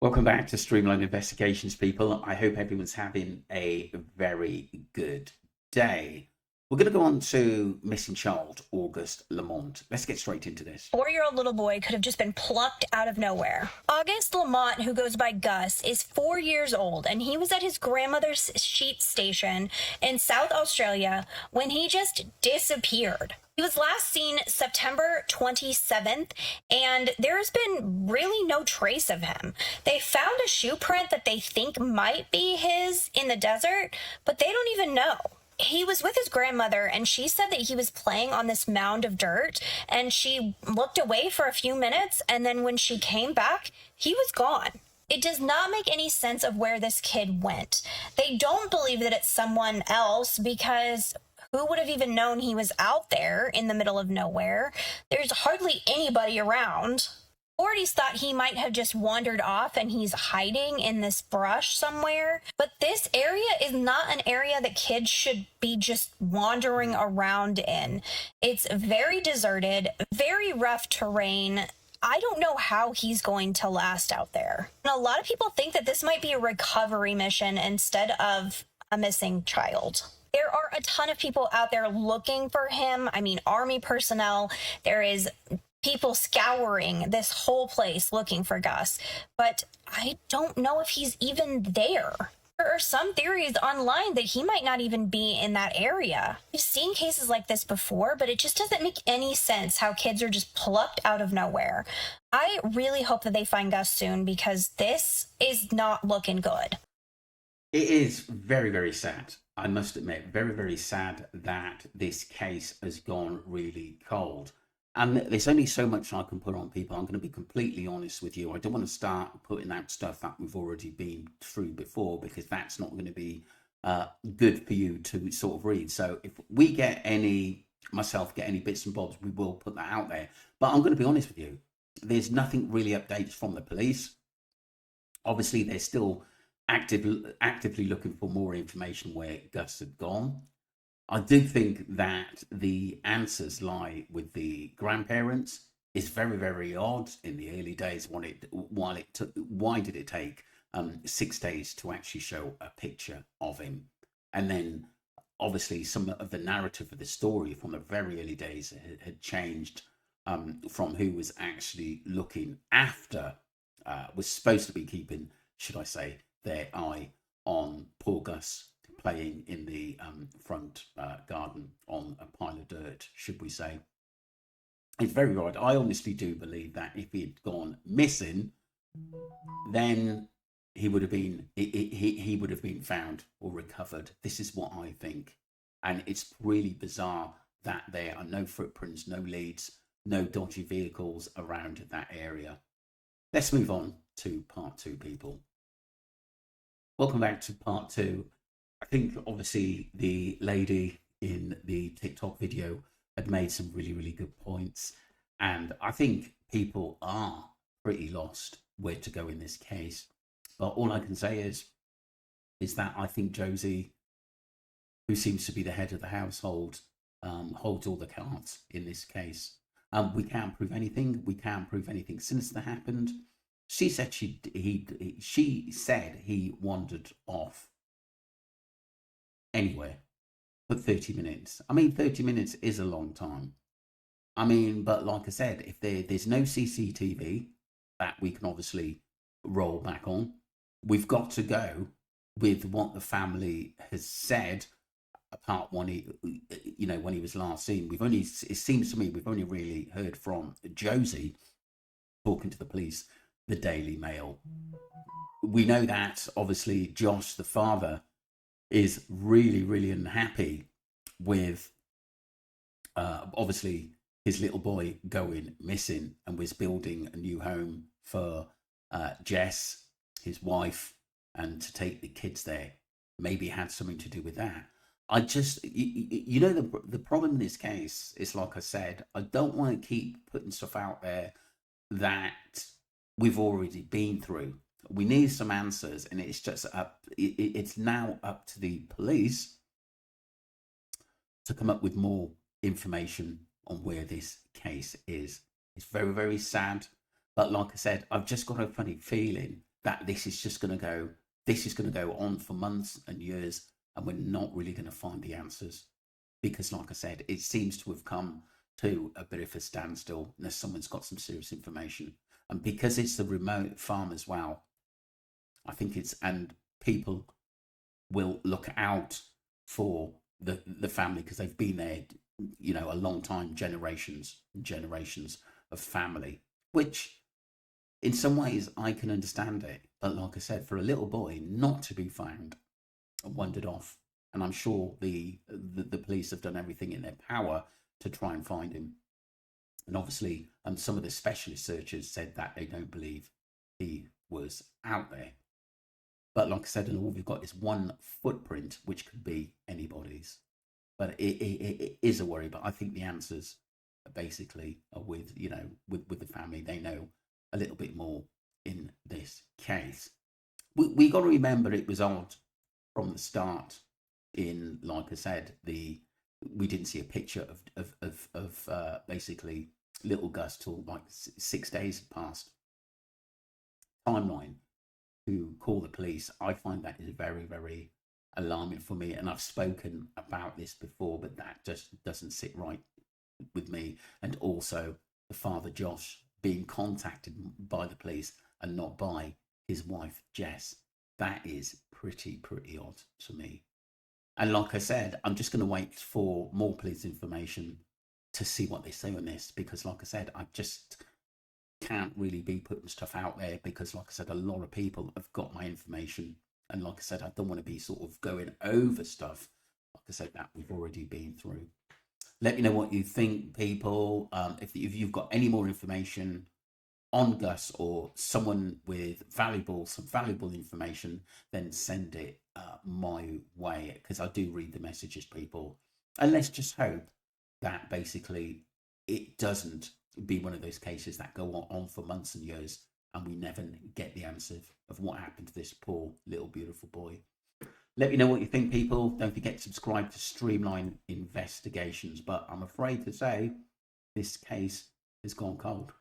Welcome back to Streamline Investigations, people. I hope everyone's having a very good day. We're going to go on to missing child, August Lamont. Let's get straight into this. 4-year-old little boy could have just been plucked out of nowhere. August Lamont, who goes by Gus, is 4 years old, and he was at his grandmother's sheep station in South Australia when he just disappeared. He was last seen September 27th, and there's been really no trace of him. They found a shoe print that they think might be his in the desert, but they don't even know. He was with his grandmother, and she said that he was playing on this mound of dirt, and she looked away for a few minutes, and then when she came back, he was gone. It does not make any sense of where this kid went. They don't believe that it's someone else because who would have even known he was out there in the middle of nowhere? There's hardly anybody around. Authorities thought he might have just wandered off and he's hiding in this brush somewhere. But this area is not an area that kids should be just wandering around in. It's very deserted, very rough terrain. I don't know how he's going to last out there. And a lot of people think that this might be a recovery mission instead of a missing child. There are a ton of people out there looking for him. I mean, army personnel. There is people scouring this whole place looking for Gus, but I don't know if he's even there. There are some theories online that he might not even be in that area. We've seen cases like this before, but it just doesn't make any sense how kids are just plucked out of nowhere. I really hope that they find Gus soon because this is not looking good. It is very, very sad. I must admit, very, very sad that this case has gone really cold. And there's only so much I can put on people. I'm going to be completely honest with you. I don't want to start putting out stuff that we've already been through before because that's not going to be good for you to sort of read. So if we get any, myself get any bits and bobs, we will put that out there. But I'm going to be honest with you. There's nothing really updates from the police. Obviously, they're still actively looking for more information where Gus had gone. I do think that the answers lie with the grandparents. It's very, very odd in the early days why did it take 6 days to actually show a picture of him? And then obviously some of the narrative of the story from the very early days had changed from who was actually looking after, was supposed to be keeping, should I say, their eye on poor Gus playing in the front garden on a pile of dirt, should we say. It's very odd. I honestly do believe that if he had gone missing, then he would have been he would have been found or recovered. This is what I think. And it's really bizarre that there are no footprints, no leads, no dodgy vehicles around that area. Let's move on to part 2, people. Welcome back to part 2. I think obviously the lady in the TikTok video had made some really, really good points. And I think people are pretty lost where to go in this case. But all I can say is that I think Josie, who seems to be the head of the household, holds all the cards in this case. We can't prove anything. We can't prove anything sinister happened. She said she said he wandered off anywhere for 30 minutes. I mean, 30 minutes is a long time. I mean, but like I said, if there's no CCTV that we can obviously roll back on, we've got to go with what the family has said. Apart when he was last seen, it seems to me we've only really heard from Josie talking to the police, the Daily Mail. We know that obviously Josh, the father, is really, really unhappy with obviously his little boy going missing, and was building a new home for Jess, his wife, and to take the kids there. Maybe it had something to do with that. I just, the problem in this case is, like I said, I don't want to keep putting stuff out there that we've already been through. We need some answers, and it's just it's now up to the police to come up with more information on where this case is. It's very, very sad, but like I said, I've just got a funny feeling that this is just going to go, this is going to go on for months and years, and we're not really going to find the answers. Because, like I said, it seems to have come to a bit of a standstill unless someone's got some serious information. And because it's the remote farm as well, I think and people will look out for the family because they've been there, a long time, generations and generations of family, which in some ways I can understand it. But like I said, for a little boy not to be found and wandered off, and I'm sure the police have done everything in their power to try and find him. And obviously, some of the specialist searchers said that they don't believe he was out there. But like I said, and all we've got is one footprint, which could be anybody's. But it is a worry. But I think the answers basically are with the family. They know a little bit more in this case. We got to remember it was odd from the start. In, like I said, we didn't see a picture of basically little Gus till like 6 days had passed. Timeline to call the police, I find that is very, very alarming for me. And I've spoken about this before, but that just doesn't sit right with me. And also the father Josh being contacted by the police and not by his wife Jess. That is pretty odd to me. And like I said, I'm just going to wait for more police information to see what they say on this, because like I said, I just can't really be putting stuff out there because, like I said, a lot of people have got my information. And like I said, I don't want to be sort of going over stuff, like I said, that we've already been through. Let me know what you think, people. If you've got any more information on Gus or someone with some valuable information, then send it my way, because I do read the messages, people. And let's just hope that basically it doesn't be one of those cases that go on for months and years and we never get the answer of what happened to this poor little beautiful boy. Let me know what you think, people. Don't forget to subscribe to Streamline Investigations. But I'm afraid to say this case has gone cold.